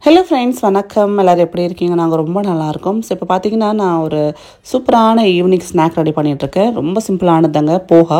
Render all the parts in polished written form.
Hello friends, வணக்கம். எல்லோரும் எப்படி இருக்கீங்க? நாங்கள் ரொம்ப நல்லாயிருக்கோம். ஸோ இப்போ பார்த்தீங்கன்னா நான் ஒரு சூப்பரான ஈவினிங் ஸ்நாக் ரெடி பண்ணிகிட்ருக்கேன். ரொம்ப சிம்பிளானதுங்க, போஹா.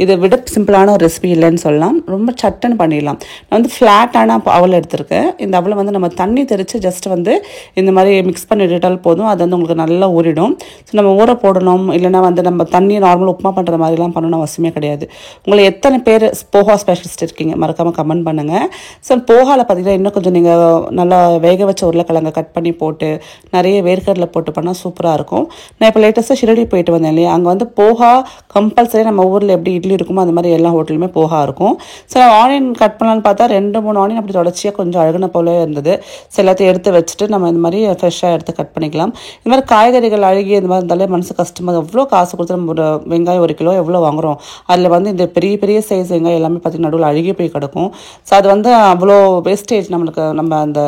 இதை விட சிம்பிளான ஒரு ரெசிபி இல்லைன்னு சொல்லலாம். ரொம்ப சட்டுன்னு பண்ணிடலாம். நான் வந்து ஃப்ளாட்டான அவல் எடுத்திருக்கேன். இந்த அவலை வந்து நம்ம தண்ணி தெளித்து ஜஸ்ட் வந்து இந்த மாதிரி மிக்ஸ் பண்ணி விட்டால் போதும். அது வந்து உங்களுக்கு நல்லா ஊறிடும். ஸோ நம்ம ஊற போடணும், இல்லைனா வந்து நம்ம தண்ணி நார்மல் உப்புமா பண்ணுற மாதிரிலாம் பண்ணணும் அவசியமே கிடையாது. உங்களை எத்தனை பேர் போஹா ஸ்பெஷலிஸ்ட் இருக்கீங்க மறக்காமல் கமெண்ட் பண்ணுங்கள். ஸோ போஹாவில் பார்த்தீங்கன்னா இன்னும் கொஞ்சம் நீங்கள் நல்லா வேக வச்ச உருளைக்கிழங்க கட் பண்ணி போட்டு நிறைய வேர்க்கடலை போட்டு பண்ணால் சூப்பராக இருக்கும். நான் இப்போ லேட்டஸ்ட்டாக ஷிரடி போயிட்டு வந்தேன் இல்லையா, அங்கே வந்து போஹா கம்பல்சரி நம்ம ஊரில் எப்படி இட்லி இருக்குமோ அந்த மாதிரி எல்லா ஹோட்டலுமே போஹா இருக்கும். ஸோ ஆனியன் கட் பண்ணலான்னு பார்த்தா 2-3 ஆனியன் அப்படி தொடர்ச்சியாக கொஞ்சம் அழகுன போல இருந்தது. ஸோ எல்லாத்தையும் எடுத்து வச்சுட்டு நம்ம இந்த மாதிரி ஃப்ரெஷ்ஷாக எடுத்து கட் பண்ணிக்கலாம். இந்த மாதிரி காய்கறிகள் அழுகி இந்த மாதிரி இருந்தாலே மனசு கஷ்டமாக, எவ்வளோ காசு கொடுத்து நம்ம ஒரு வெங்காயம் 1 கிலோ எவ்வளோ வாங்குகிறோம். அதில் வந்து இந்த பெரிய பெரிய சைஸ் வெங்காயம் எல்லாமே பார்த்திங்கன்னா நடுவில் அழுகி போய் கிடக்கும். ஸோ அது வந்து அவ்வளோ வேஸ்டேஜ் நம்மளுக்கு. நம்ம அந்த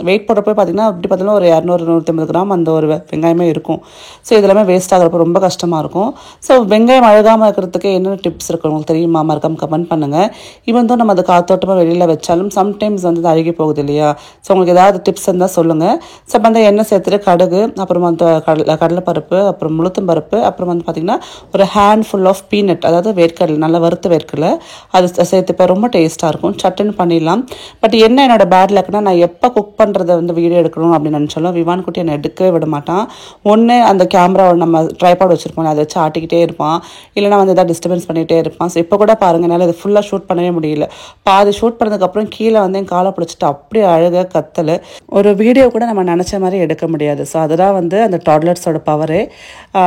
வெயிட் போடுறப்போ பார்த்திங்கன்னா அப்படி பார்த்தாலும் ஒரு 200-150 கிராம் அந்த ஒரு வெங்காயமே இருக்கும். ஸோ இதெல்லாமே வேஸ்ட் ஆகிறப்போ ரொம்ப கஷ்டமாக இருக்கும். ஸோ வெங்காயம் அழுகாமல் இருக்கிறதுக்கு என்னென்ன டிப்ஸ் இருக்குது உங்களுக்கு தெரியுமா? மறக்காம கமெண்ட் பண்ணுங்கள். ஈவன் தான் நம்ம அதை காத்தோட்டமாக வெளியில் வச்சாலும் சம்டைம்ஸ் வந்து அழுகி போகுது இல்லையா. ஸோ உங்களுக்கு ஏதாவது டிப்ஸ் இருந்தால் சொல்லுங்கள். ஸோ அப்போ அந்த எண்ணெய் சேர்த்துட்டு கடுகு, அப்புறம் வந்து கடலைப்பருப்பு, அப்புறம் உளுத்தம் பருப்பு, அப்புறம் வந்து பார்த்திங்கன்னா ஒரு ஹேண்ட்ஃபுல் ஆஃப் பீனட், அதாவது வேர்க்கடலை, நல்லா வறுத்த வேர்க்கடலை, அது சேர்த்துப்போ ரொம்ப டேஸ்ட்டாக இருக்கும். சட்டுன்னு பண்ணிடலாம். பட் என்ன என்னோட பேட் லக்னா, நான் எப்போ குக் பண்ணுறதை வந்து வீடியோ எடுக்கணும் அப்படின்னு நினச்சாலும் விவான் குட்டி என்னை எடுக்கவே விட மாட்டான். ஒன்று அந்த கேமரா நம்ம ட்ரைபாட் வச்சுருப்போம், அதை வச்சு ஆட்டிக்கிட்டே இருப்பான், இல்லைனா வந்து எதாவது டிஸ்டர்பன்ஸ் பண்ணிகிட்டே இருப்பான். ஸோ இப்போ கூட பாருங்கள், என்னால் இதை ஃபுல்லாக ஷூட் பண்ணவே முடியல. பாதி ஷூட் பண்ணதுக்கப்புறம் கீழே வந்து என் காலை பிடிச்சிட்டு அப்படியே அழகாக கத்தல். ஒரு வீடியோ கூட நம்ம நினச்ச மாதிரி எடுக்க முடியாது. ஸோ அதுதான் வந்து அந்த டாட்லர்ஸோட பவரே.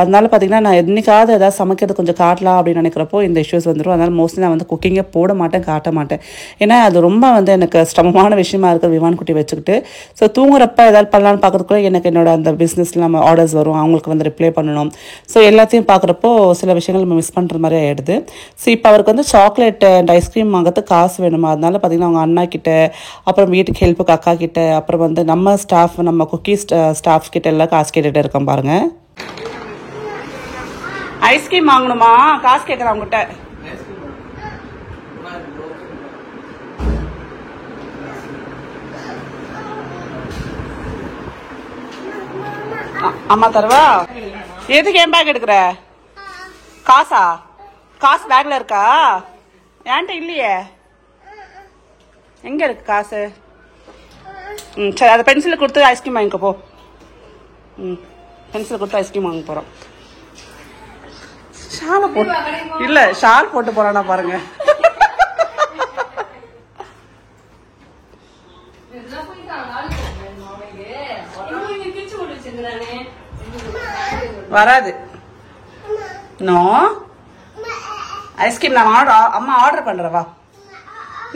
அதனால பார்த்திங்கன்னா நான் என்னைக்காவது ஏதாவது சமைக்கிறது கொஞ்சம் காட்டலாம் அப்படின்னு நினைக்கிறப்போ இந்த இஷ்யூஸ் வந்துடும். அதனால் மோஸ்ட்லி நான் வந்து குக்கிங்கே போட மாட்டேன், காட்ட மாட்டேன். ஏன்னா அது ரொம்ப வந்து எனக்கு சிரமமான விஷயமா இருக்குது விவான் குட்டி வச்சுக்கிட்டு. ஸோ தூங்குறப்ப ஏதாவது பண்ணலான்னு பார்க்கறதுக்குள்ள எனக்கு என்னோட அந்த பிஸ்னஸில் நம்ம ஆர்டர்ஸ் வரும், அவங்களுக்கு வந்து ரிப்ளை பண்ணணும். ஸோ எல்லாத்தையும் பார்க்குறப்போ சில விஷயங்கள் நம்ம மிஸ் பண்ணுற மாதிரி ஆகிடுது. ஸோ இப்போ அவருக்கு வந்து சாக்லேட் அண்ட் ஐஸ்கிரீம் வாங்கிறதுக்கு காசு வேணுமா, அதனால பார்த்திங்கன்னா அவங்க அண்ணா கிட்ட, அப்புறம் வீட்டுக்கு ஹெல்ப்புக்கு அக்கா கிட்ட, அப்புறம் வந்து நம்ம ஸ்டாஃப், நம்ம குக்கி ஸ்டாஃப் கிட்ட எல்லாம் காசு கேட்டுகிட்டே இருக்கோம் பாருங்கள். ஐஸ்கிரீம் வாங்கணுமா, காசு கேட்குறேன் அவங்ககிட்ட. அம்மா தருவா? எதுக்கு என் பேக் எடுக்கிற? காசா? காசு பேக்ல இருக்கா? ஏன்ட்ட இல்லையே. எங்க இருக்கு காசு? சரி, அதை பென்சில் கொடுத்து ஐஸ்கிரீம் வாங்கிக்க போ. பென்சில் கொடுத்து ஐஸ்கிரீம் வாங்க போறோம். ஷாலை போட்டு இல்ல, ஷால் போட்டு போறானா பாருங்க. வராது. நோ ஐஸ்கிரீம் நான் அம்மா ஆர்டர் பண்றவா,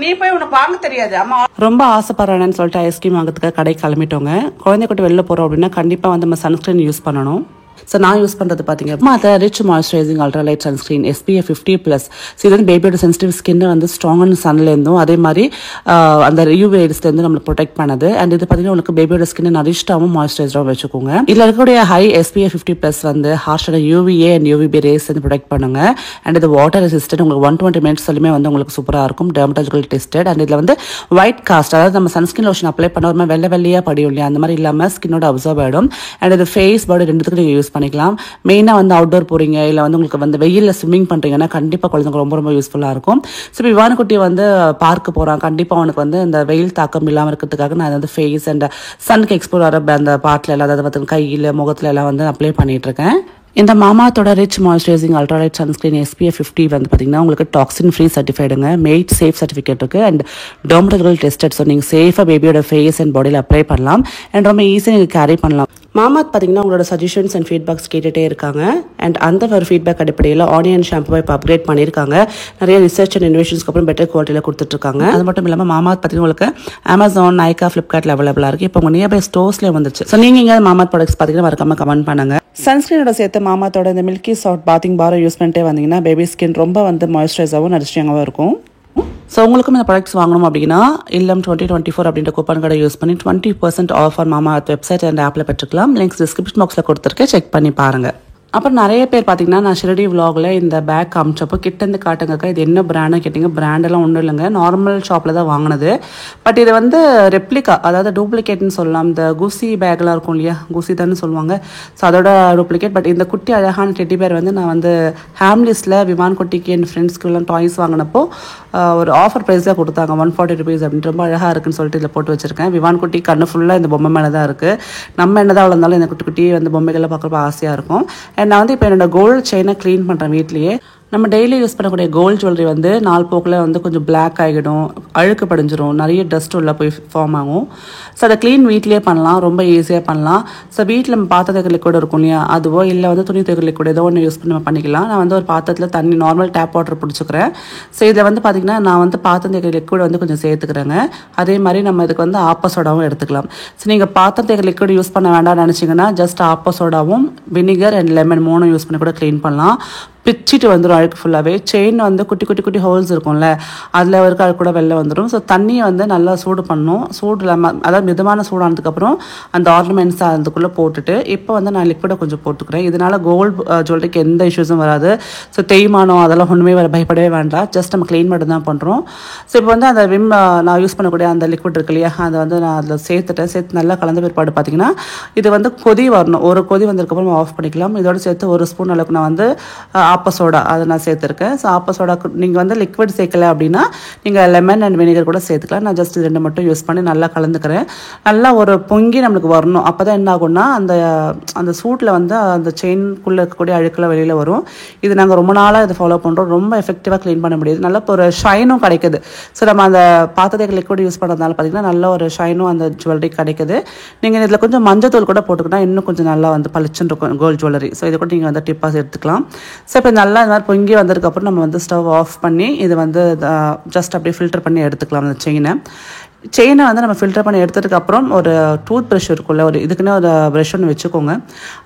நீ போய் உனக்கு வாங்க தெரியாது. அம்மா ரொம்ப ஆசைப்படுறேன்னு சொல்லிட்டு ஐஸ்கிரீம் வாங்கிறதுக்காக கடைக்கு கிளம்பிட்டோங்க. குழந்தை கூட்டு வெளில போறோம் அப்படின்னா கண்டிப்பா வந்து நம்ம சன்ஸ்கிரீன் யூஸ் பண்ணணும். ஸோ நான் யூஸ் பண்ணுறது பார்த்தீங்கன்னா அதை rich moisturising ultralight sunscreen SPF 50+. So இது வந்து பேபியோட சென்சிட்டிவ் ஸ்கின்னை வந்து ஸ்ட்ராங்கான சன்லேருந்தும் அதே மாதிரி அந்த UV ரேஸ்லேருந்து நம்மளை ப்ரொடெக்ட் பண்ணுது. அண்ட் இது பார்த்தீங்கன்னா உங்களுக்கு பேபியோட ஸ்கின்னை நரிஷ்டாகவும் மாய்ஸ்சரைஸ்டாகவும் வச்சுக்கோங்க. இதில் இருக்கக்கூடிய ஹை SPF 50+ வந்து ஹார்ஷான UVA அண்ட் UVB ரேஸ் வந்து ப்ரொடெக்ட் பண்ணுங்க. அண்ட் இது வாட்டர் ரெசிஸ்டன்ட், உங்களுக்கு 120 மினிட்ஸ் சொல்லுமே வந்து உங்களுக்கு சூப்பராக இருக்கும், டெர்மட்டாலஜிக்கல் டெஸ்டட். அண்ட் இதில் வந்து ஒயிட் காஸ்ட், அதாவது நம்ம சன்ஸ்கின் லோஷன் அப்ளை பண்ண ஒரு மாதிரி வெள்ளையாக படியும் இல்லையா, அந்த மாதிரி இல்லாமல் ஸ்கின்னோட அப்சர்வ் ஆகிடும். அண்ட் இது ஃபேஸ் பாடி ரெண்டுத்துக்கு நீங்கள் யூஸ் பண்ணிக்கலாம். மெயினாக வந்து அவுட்டோர் போறீங்க, இல்லை வந்து உங்களுக்கு வந்து வெயிலில் ஸ்விம்மிங் பண்ணுறீங்கன்னா கண்டிப்பாக குழந்தைங்க ரொம்ப ரொம்ப யூஸ்ஃபுல்லாக இருக்கும். ஸோ இப்போ விவானக்குட்டி வந்து பார்க்க போகிறான், கண்டிப்பாக அவனுக்கு வந்து இந்த வெயில் தாக்கம் இல்லாமல் இருக்கிறதுக்காக நான் வந்து ஃபேஸ் அண்ட் சனுக்கு எக்ஸ்போர் ஆகிற அந்த பார்ட்டில் எல்லாம், அதாவது வந்து கையில் முகத்தில் எல்லாம் வந்து அப்ளை பண்ணிட்டு இருக்கேன். இந்த மாமாத்தோட rich moisturising ultralight sunscreen SPF 50 வந்து பார்த்தீங்கன்னா உங்களுக்கு டாக்ஸின் ஃப்ரீ சர்டிஃபைடுங்க, மேட் சேஃப் சர்டிஃபிகேட் இருக்குது, அண்ட் டெர்மட்டாலஜிக்கல் டெஸ்டட். ஸோ நீங்கள் சேஃபாக பேபியோட ஃபேஸ் அண்ட் பாடியில் அப்ளை பண்ணலாம். அண்ட் ரொம்ப ஈஸியாக நீங்கள் கேரி பண்ணலாம். மாமாத் பார்த்தீங்கன்னா உங்களோட சஜஷன்ஸ் அண்ட் ஃபீட்பேக்ஸ் கேட்டுகிட்டே இருக்காங்க. அண்ட் அந்த ஒரு ஃபீட்பேக் அடிப்படையில் ஆனியன் ஷாம்புவை இப்போ அப்கிரேட் பண்ணியிருக்காங்க. நிறைய ரிசர்ச் அண்ட் இன்வெஸ்ஷன்ஸ்க்கு அப்புறம் பெட்டர் குவாலிட்டியில் கொடுத்துட்ருக்காங்க. அது மட்டும் இல்லாமல் மாமாத் பார்த்தீங்கன்னா உங்களுக்கு Amazon, Nykaa, Flipkart அவைலபிளாக இருக்குது. இப்போ உங்கள் நியர்பை ஸ்டோர்ஸ்லேயே வந்துச்சு. ஸோ நீங்கள் இங்கே மாமாத் ப்ராடக்ட்ஸ் பார்த்தீங்கன்னா மறக்காம கமெண்ட் பண்ணுங்கள். சன்ஸ்கிரீனோட சேர்த்து மாமாத்தோட இந்த மில்கி சாஃப்ட் பாத்திங் பாரை யூஸ் பண்ணிட்டே வந்தீங்கன்னா பேபி ஸ்கின் ரொம்ப வந்து மாய்ஸ்சரைஸாகவும் நரிஷ்டிங்காகவும் இருக்கும். ஸோ உங்களுக்கும் இந்த ப்ராடக்ட்ஸ் வாங்கணும் அப்படின்னா இல்லம் 2024 அப்படின்ற கூப்பன் கடை யூஸ் பண்ணி 20% ஆஃப் ஆன் மாமா வெப்சைட் அண்ட் ஆப்பில் பெற்றுக்கலாம். லிங்க்ஸ் டிஸ்கிரிப்ஷன் பாக்ஸில் கொடுத்துருக்கேன், செக் பண்ணி பாருங்கள். அப்புறம் நிறைய பேர் பார்த்தீங்கன்னா நான் ஷிரடி விலாகில் இந்த பேக் காமிச்சப்போ கிட்டேருந்து காட்டுங்கக்கா இது என்ன பிராண்டுன்னு கேட்டிங்க. பிராண்டெல்லாம் ஒன்றும் இல்லைங்க, நார்மல் ஷாப்பில் தான் வாங்கினது. பட் இது வந்து ரெப்ளிகா, அதாவது டூப்ளிகேட்னு சொல்லலாம். இந்த குசி பேக்லாம் இருக்கும் இல்லையா, குசி தானே சொல்லுவாங்க. ஸோ அதோட டூப்ளிகேட். பட் இந்த குட்டி அழகான டெட்டி பேர் வந்து நான் வந்து ஹேம்லிஸில் விமான் குட்டிக்கு என் ஃப்ரெண்ட்ஸ்க்கு எல்லாம் டாய்ஸ் வாங்கினப்போ ஒரு ஆஃபர் ப்ரைஸாக கொடுத்தாங்க, 140 rupees அப்படின்னு. ரொம்ப அழகாக இருக்குன்னு சொல்லிட்டு இதில் போட்டு வச்சுருக்கேன். விமான் குட்டி கண்ணு ஃபுல்லாக இந்த பொம்மை மேலே தான் இருக்குது. நம்ம என்ன தான் இருந்தாலும் இந்த குட்டி குட்டி வந்து பொம்மைகளை பார்க்குறப்ப ஆசையாக இருக்கும். நான் வந்து இப்போ என்னோட கோல்டு செயினை க்ளீன் பண்ணுறேன் வீட்லேயே. நம்ம டெய்லி யூஸ் பண்ணக்கூடிய கோல்டு ஜுவல்லரி வந்து நாள் போக்கில் வந்து கொஞ்சம் பிளாக் ஆகிடும், அழுக்கு படிஞ்சிரும், நிறைய டஸ்ட் உள்ள போய் ஃபார்ம் ஆகும். ஸோ அதை க்ளீன் வீட்லேயே பண்ணலாம், ரொம்ப ஈஸியாக பண்ணலாம். ஸோ வீட்டில் நம்ம பாத்திர லிக்விட் இருக்கும் இல்லையா, அதுவோ இல்லை வந்து துணி துவைக்கிற லிக்விட் ஏதோ ஒன்று யூஸ் பண்ணி நம்ம பண்ணிக்கலாம். நான் வந்து ஒரு பாத்திரத்தில் தண்ணி நார்மல் டேப் வாட்டர் பிடிச்சிக்கிறேன். ஸோ இதில் வந்து பார்த்திங்கன்னா நான் வந்து பாத்திரம் தேய்க்கிற லிக்விட் வந்து கொஞ்சம் சேர்த்துக்கிறேங்க. அதே மாதிரி நம்ம இதுக்கு வந்து ஆப்ப சோடாவும் எடுத்துக்கலாம். ஸோ நீங்கள் பாத்திரம் தேய்க்கிற லிக்விட் யூஸ் பண்ண வேண்டாம்னு நினச்சிங்கன்னா ஜஸ்ட் ஆப்ப சோடாவும் வினிகர் அண்ட் லெமன் 3 யூஸ் பண்ணி கூட க்ளீன் பண்ணலாம். பிச்சுட்டு வந்துடும் அழுக்கு ஃபுல்லாகவே. செயின் வந்து குட்டி குட்டி குட்டி ஹோல்ஸ் இருக்கும்ல, அதில் இருக்க அழுக்கு கூட வெளில வந்துடும். ஸோ தண்ணியை வந்து நல்லா சூடு பண்ணணும். சூடு இல்லாமல் அதாவது மிதமான சூடானதுக்கப்புறம் அந்த ஆர்னமெண்ட்ஸ் அதுக்குள்ளே போட்டுட்டு இப்போ வந்து நான் லிக்விடை கொஞ்சம் போட்டுக்கிறேன். இதனால் கோல்டு ஜுவல்லரிக்கு எந்த இஷ்யூஸும் வராது. ஸோ தேய்மானம் அதெல்லாம் ஒன்றுமே பயப்படவே வேண்டாம். ஜஸ்ட் நம்ம க்ளீன் மட்டும் தான் பண்ணுறோம். ஸோ இப்போ வந்து அந்த நான் யூஸ் பண்ணக்கூடிய அந்த லிக்விட் இருக்கு இல்லையா, அதை வந்து நான் அதில் சேர்த்து நல்லா கலந்த பிற்பாடு பார்த்தீங்கன்னா இது வந்து கொதி வரணும். ஒரு கொதி வந்ததுக்கப்புறம் ஆஃப் பண்ணிக்கலாம். இதோட சேர்த்து 1 ஸ்பூன் அளவுக்கு நான் வந்து ஆப்ப சோடா அதை நான் சேர்த்துருக்கேன். ஸோ ஆப்ப சோடாக்கு நீங்கள் வந்து லிக்விட் சேர்க்கலை அப்படின்னா நீங்கள் லெமன் அண்ட் வினிகர் கூட சேர்த்துக்கலாம். நான் ஜஸ்ட் 2 மட்டும் யூஸ் பண்ணி நல்லா கலந்துக்கிறேன். நல்லா ஒரு பொங்கி நம்மளுக்கு வரணும். அப்போ தான் என்ன ஆகும்னா அந்த சூட்டில் வந்து அந்த செயின்குள்ளே இருக்கக்கூடிய அழுக்கில் வெளியில் வரும். இது நாங்கள் ரொம்ப நாளாக இதை ஃபாலோ பண்ணுறோம். ரொம்ப எஃபெக்டிவாக க்ளீன் பண்ண முடியுது. நல்ல ஒரு ஷைனும் கிடைக்குது. ஸோ நம்ம அந்த பாத்திரத்துக்கு லிக்விட் யூஸ் பண்ணுறதுனால பார்த்தீங்கன்னா நல்ல ஒரு ஷைனும் அந்த ஜுவல்லரி கிடைக்குது. நீங்கள் இதில் கொஞ்சம் மஞ்சத்தூள் கூட போட்டுக்கிட்டா இன்னும் கொஞ்சம் நல்லா வந்து பளிச்சுன்னு இருக்கும் கோல்டு ஜுவல்லரி. ஸோ இதை கூட நீங்கள் வந்து டிப்பாக எடுத்துக்கலாம். ஸோ இப்போ நல்லா இந்த மாதிரி பொங்கி வந்ததுக்கப்புறம் நம்ம வந்து ஸ்டவ் ஆஃப் பண்ணி இது வந்து ஜஸ்ட் அப்படியே ஃபில்டர் பண்ணி எடுத்துக்கலாம். அந்த செயினை வந்து நம்ம ஃபில்டர் பண்ணி எடுத்ததுக்கப்புறம் ஒரு டூத் ப்ரஷ் இருக்கும்ல, இதுக்குன்னு ஒரு ப்ரஷ் ஒன்று வச்சுக்கோங்க.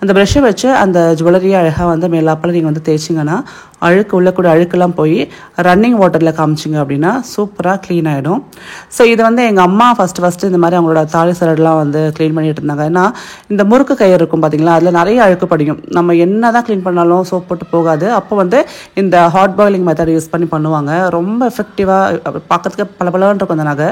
அந்த ப்ரஷ்ஷை வச்சு அந்த ஜுவல்லரியை அழகாக வந்து மேலாப்பில் நீங்கள் வந்து தேய்ச்சிங்கன்னா உள்ளக்கூடிய அழுக்கெல்லாம் போய் ரன்னிங் வாட்டரில் காமிச்சிங்க அப்படின்னா சூப்பராக க்ளீன் ஆகிடும். ஸோ இது வந்து எங்கள் அம்மா ஃபஸ்ட்டு இந்த மாதிரி அவங்களோட தாலி சரடெலாம் வந்து க்ளீன் பண்ணிட்டு இருந்தாங்க. ஏன்னா இந்த முறுக்கு கயிறு இருக்கும் பார்த்தீங்களா, அதில் நிறைய அழுக்கு படிக்கும். நம்ம என்ன தான் க்ளீன் பண்ணாலும் சோப் போட்டு போகாது. அப்போ வந்து இந்த ஹாட் பாயிலிங் மெத்தட் யூஸ் பண்ணி பண்ணுவாங்க. ரொம்ப எஃபெக்டிவாக பார்க்கறதுக்கு பலபலன்னு இருக்கும் அந்த நகை.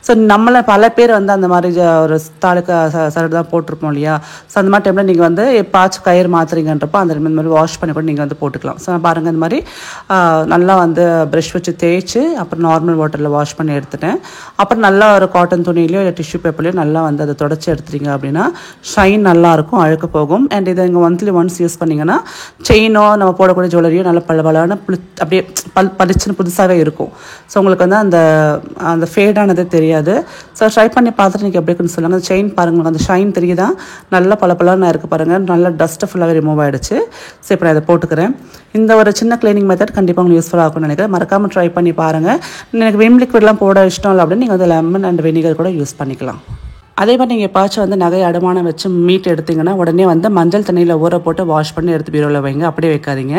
ஸோ நம்மளை பல பேர் வந்து அந்த மாதிரி ஒரு தாலுக்கு சரடு தான் போட்டிருப்போம் இல்லையா. ஸோ அந்த மாதிரி டைமில் நீங்கள் வந்து எப்பாச்சும் கயிறு மாற்றுறீங்கன்றப்போ அந்த மாதிரி வாஷ் பண்ணி கூட நீங்கள் வந்து போட்டுக்கலாம். ஸோ பாருங்கள் இந்த மாதிரி நல்லா வந்து ப்ரஷ் வச்சு தேய்ச்சி அப்புறம் நார்மல் வாட்டரில் வாஷ் பண்ணி எடுத்துட்டேன். அப்புறம் நல்லா ஒரு காட்டன் துணியிலையோ இல்லை டிஷ்யூ பேப்பர்லையோ நல்லா வந்து அதை தொடச்சி எடுத்துட்டீங்க அப்படின்னா ஷைன் நல்லாயிருக்கும், அழுக்கு போகும். அண்ட் இதை இங்கே மந்த்லி ஒன்ஸ் யூஸ் பண்ணிங்கன்னா செயினோ நம்ம போடக்கூடிய ஜுவல்லரியோ நல்லா பலபலான அப்படியே பளிச்சுன்னு புதுசாகவே இருக்கும். ஸோ உங்களுக்கு வந்து அந்த ஃபேடானதே தெரியாது. ஸோ ட்ரை பண்ணி பார்த்துட்டு நீங்கள் எப்படி இருக்குன்னு சொல்லுங்கள். அந்த செயின் பாருங்கள், அந்த ஷைன் தெரியுதா, நல்லா பலபலான இருக்குது பாருங்கள். நல்லா டஸ்ட்டு ஃபுல்லாகவே ரிமூவ் ஆகிடுச்சு. ஸோ இப்போ நான் இதை போட்டுக்கிறேன். இந்த ஒரு சின்ன க்ளீனிங் மெத்தட் கண்டிப்பாக உங்களுக்கு யூஸ்ஃபுல்லாக இருக்கும்னு நினைக்கிறேன். மறக்காமல் ட்ரை பண்ணி பாருங்கள். எனக்கு விம் லிக்விட்லாம் போட இஷ்டம் இல்லை அப்படின்னு நீங்கள் வந்து லெமன் அண்ட் வினிகர் கூட யூஸ் பண்ணிக்கலாம். அதே மாதிரி நீங்கள் எப்பாச்சும் வந்து நகை அடமானம் வச்சு மீட் எடுத்திங்கன்னா உடனே வந்து மஞ்சள் தண்ணியில் ஊற போட்டு வாஷ் பண்ணி எடுத்து பீரோவில் வைங்க, அப்படியே வைக்காதீங்க.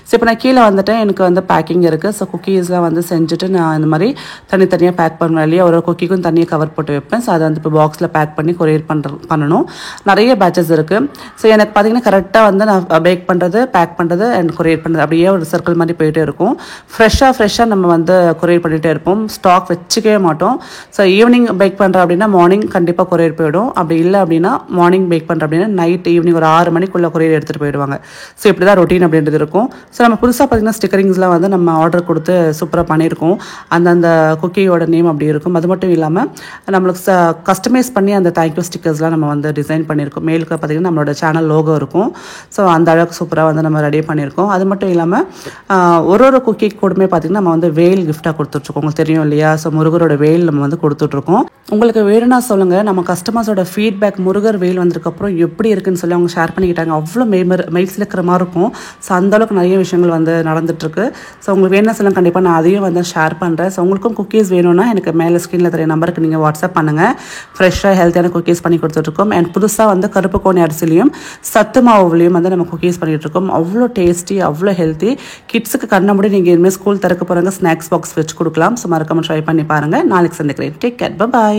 ஸோ இப்போ நான் கீழே வந்துட்டேன், எனக்கு வந்து பேக்கிங் இருக்குது. ஸோ குக்கீஸ்லாம் வந்து செஞ்சுட்டு நான் இந்த மாதிரி தனித்தனியாக பேக் பண்ணுவேன் இல்லையா, ஒரு குக்கிக்கும் தனியாக கவர் போட்டு வைப்பேன். ஸோ அதை வந்து இப்போ பாக்ஸில் பேக் பண்ணி கொரியர் பண்ணணும். நிறைய பேட்சஸ் இருக்குது. ஸோ எனக்கு பார்த்தீங்கன்னா கரெக்டாக வந்து நான் பேக் பண்ணுறது, பேக் பண்ணுறது அண்ட் கொரியர் பண்ணுறது அப்படியே ஒரு சர்க்கிள் மாதிரி போயிட்டே இருக்கும். ஃப்ரெஷ்ஷாக நம்ம வந்து கொரியர் பண்ணிகிட்டே இருப்போம். ஸ்டாக் வச்சுக்கவே மாட்டோம். ஸோ ஈவினிங் பேக் பண்ணுறோம் அப்படின்னா மார்னிங் கண்டிப்பாக கொரியர் போயிடும். அப்படி இல்லை அப்படின்னா மார்னிங் பேக் பண்ணுற அப்படின்னா நைட் ஈவினிங் ஒரு 6 மணிக்குள்ளே கொரியர் எடுத்துகிட்டு போயிடுவாங்க. ஸோ இப்படி தான் ரொட்டீன் அப்படின்றது இருக்கும். ஸோ நம்ம புதுசாக பார்த்திங்கன்னா ஸ்டிக்கரிங்ஸ்லாம் வந்து நம்ம ஆர்டர் கொடுத்து சூப்பராக பண்ணியிருக்கோம். அந்த குக்கியோட நேம் அப்படி இருக்கும். அது மட்டும் இல்லாமல் நம்மளுக்கு கஸ்டமைஸ் பண்ணி அந்த தேங்க்யூ ஸ்டிக்கர்ஸ்லாம் நம்ம வந்து டிசைன் பண்ணியிருக்கோம். மேலுக்கு பார்த்திங்கன்னா நம்மளோட சேனல் லோகோ இருக்கும். ஸோ அந்த அளவுக்கு சூப்பராக வந்து நம்ம ரெடி பண்ணியிருக்கோம். அது மட்டும் இல்லாமல் ஒரு குக்கி கூடமே பார்த்திங்கன்னா நம்ம வந்து வேல் கிஃப்டாக கொடுத்துட்ருக்கோம். உங்களுக்கு தெரியும் இல்லையா. ஸோ முருகரோட வேல் நம்ம வந்து கொடுத்துட்ருக்கோம். உங்களுக்கு வேணும்னா சொல்லுங்கள். நம்ம கஸ்டமர்ஸோட ஃபீட்பேக் முருகர் வேல் வந்ததுக்கப்புறம் எப்படி இருக்குன்னு சொல்லி அவங்க ஷேர் பண்ணிக்கிட்டாங்க. அவ்வளோ மெயில்ஸில் இருக்கிற மாதிரி இருக்கும். ஸோ அந்தளவுக்கு நிறைய விஷயங்கள் வந்து நடந்துகிட்ருக்கு. ஸோ உங்களுக்கு வேணும்னா சொல்லுங்கள், கண்டிப்பாக நான் அதையும் வந்து ஷேர் பண்ணுறேன். ஸோ உங்களுக்கும் குக்கீஸ் வேணும்னா எனக்கு மேலே ஸ்க்ரீனில் தெரிய நம்பருக்கு நீங்கள் வாட்ஸ்அப் பண்ணுங்கள். ஃப்ரெஷ்ஷாக ஹெல்த்தியான குக்கீஸ் பண்ணி கொடுத்துட்ருக்கோம். அண்ட் புதுசாக வந்து கருப்பு கோணி அரிசிலையும் சத்து மாவுலையும் வந்து நம்ம குக்கீஸ் பண்ணிகிட்ருக்கோம். அவ்வளோ டேஸ்டி, அவ்வளோ ஹெல்த்தி. கிட்ஸுக்கு கண்ணபடி நீங்கள் இனிமேல் ஸ்கூல் திறக்க போகிறாங்க, ஸ்நாக்ஸ் பாக்ஸ் வச்சு கொடுக்கலாம். ஸோ மறக்காமல் ட்ரை பண்ணி பாருங்கள். நாளைக்கு சந்திக்கிறேன். Take care, by.